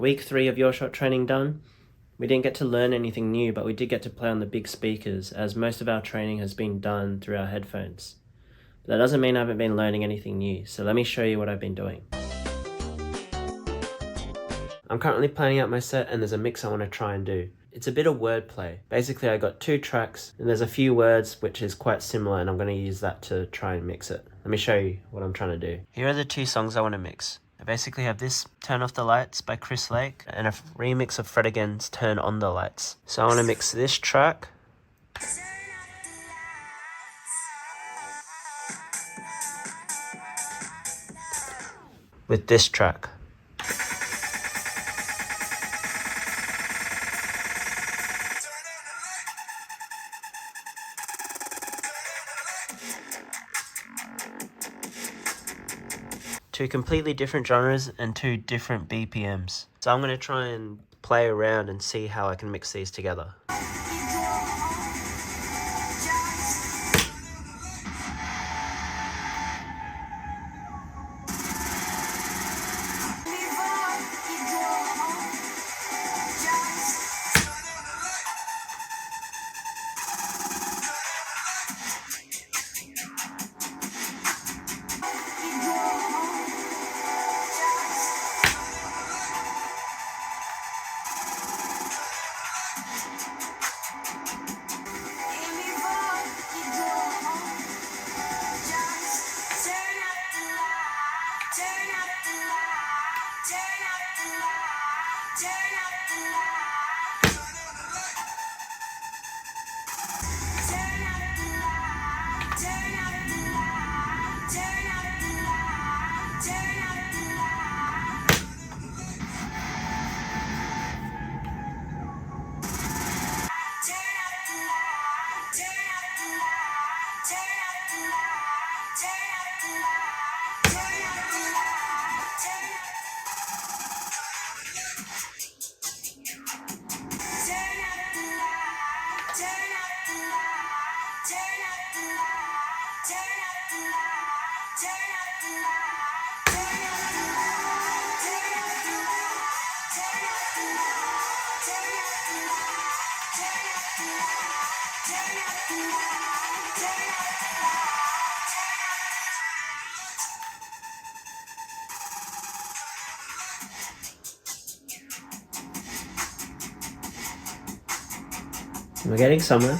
Week 3 of Your Shot training done. We didn't get to learn anything new, but we did get to play on the big speakers, as most of our training has been done through our headphones. But that doesn't mean I haven't been learning anything new, so let me show you what I've been doing. I'm currently planning out my set, and there's a mix I want to try and do. It's a bit of wordplay. Basically, I got 2 tracks, and there's a few words which is quite similar, and I'm going to use that to try and mix it. Let me show you what I'm trying to do. Here are the 2 songs I want to mix. I basically have this Turn Off the Lights by Chris Lake and a remix of Fred Again's Turn On the Lights. So I want to mix this track with this track. Two completely different genres and 2 different BPMs. So I'm going to try and play around and see how I can mix these together. We're getting somewhere.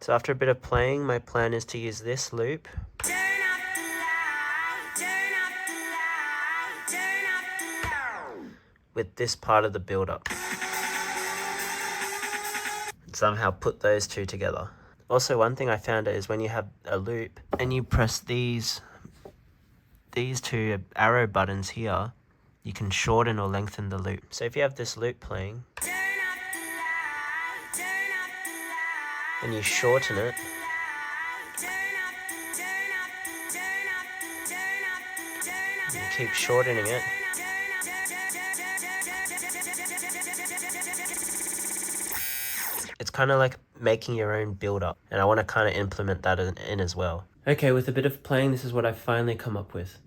So after a bit of playing, my plan is to use this loop with this part of the build-up. Somehow put those 2 together. Also, one thing I found is when you have a loop and you press these 2 arrow buttons here, you can shorten or lengthen the loop. So if you have this loop playing and you shorten it, you keep shortening it, it's kind of like making your own build-up, and I want to kind of implement that in as well. Okay, with a bit of playing, this is what I've finally come up with.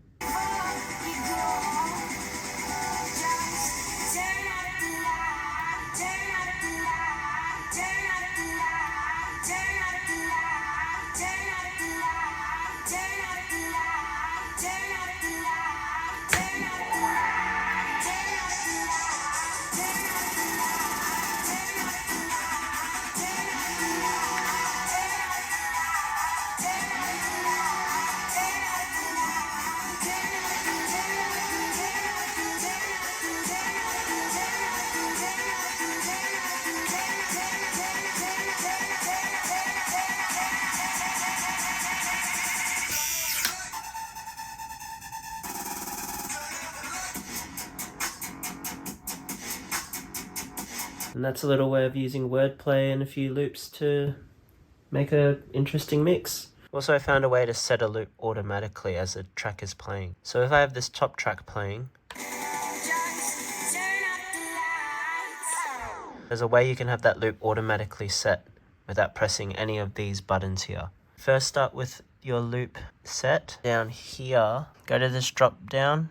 And that's a little way of using wordplay and a few loops to make an interesting mix. Also, I found a way to set a loop automatically as the track is playing. So if I have this top track playing, there's a way you can have that loop automatically set without pressing any of these buttons here. First, start with your loop set. Down here, go to this drop down,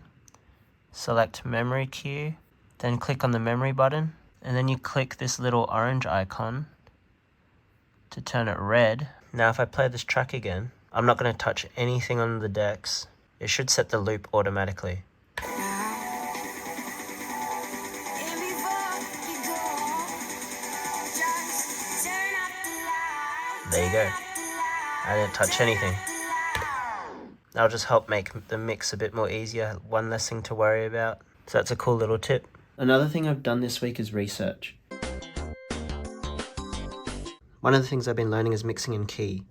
select memory cue, then click on the memory button, and then you click this little orange icon to turn it red. Now if I play this track again, I'm not going to touch anything on the decks. It should set the loop automatically. There you go. I didn't touch anything. That'll just help make the mix a bit more easier, one less thing to worry about. So that's a cool little tip. Another thing I've done this week is research. One of the things I've been learning is mixing in key.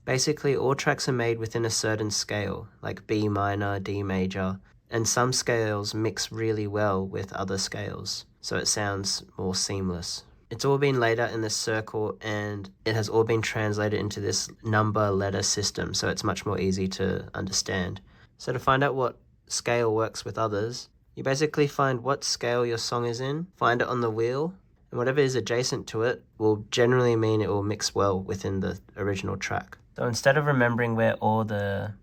Basically, all tracks are made within a certain scale, like B minor, D major, and some scales mix really well with other scales, so it sounds more seamless. It's all been laid out in this circle, and it has all been translated into this number letter system, so it's much more easy to understand. So to find out what scale works with others, you basically find what scale your song is in, find it on the wheel, and whatever is adjacent to it will generally mean it will mix well within the original track. So instead of remembering where all the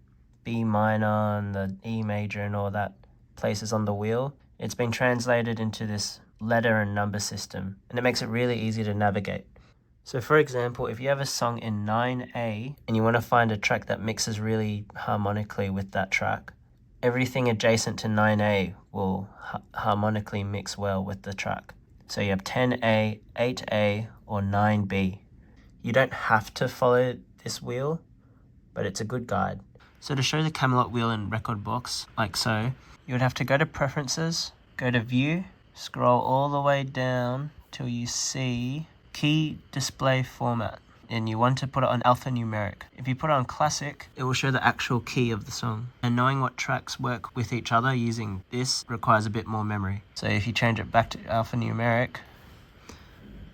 B minor and the E major and all that places on the wheel, it's been translated into this letter and number system, and it makes it really easy to navigate. So for example, if you have a song in 9A and you want to find a track that mixes really harmonically with that track, everything adjacent to 9A will harmonically mix well with the track. So you have 10A, 8A, or 9B. You don't have to follow this wheel, but it's a good guide. So to show the Camelot wheel in record box, like so, you would have to go to Preferences, go to View, scroll all the way down till you see Key Display Format, and you want to put it on alphanumeric. If you put it on classic, it will show the actual key of the song. And knowing what tracks work with each other using this requires a bit more memory. So if you change it back to alphanumeric,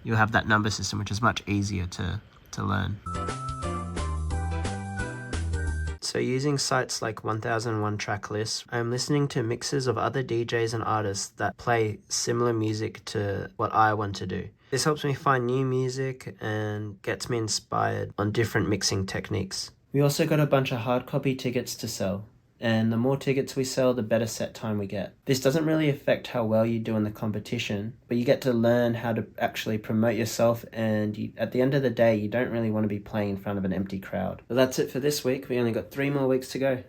you'll have that number system, which is much easier to learn. So using sites like 1001 Track List, I'm listening to mixes of other DJs and artists that play similar music to what I want to do. This helps me find new music and gets me inspired on different mixing techniques. We also got a bunch of hard copy tickets to sell, and the more tickets we sell, the better set time we get. This doesn't really affect how well you do in the competition, but you get to learn how to actually promote yourself, and at the end of the day, you don't really want to be playing in front of an empty crowd. But that's it for this week. We only got 3 more weeks to go.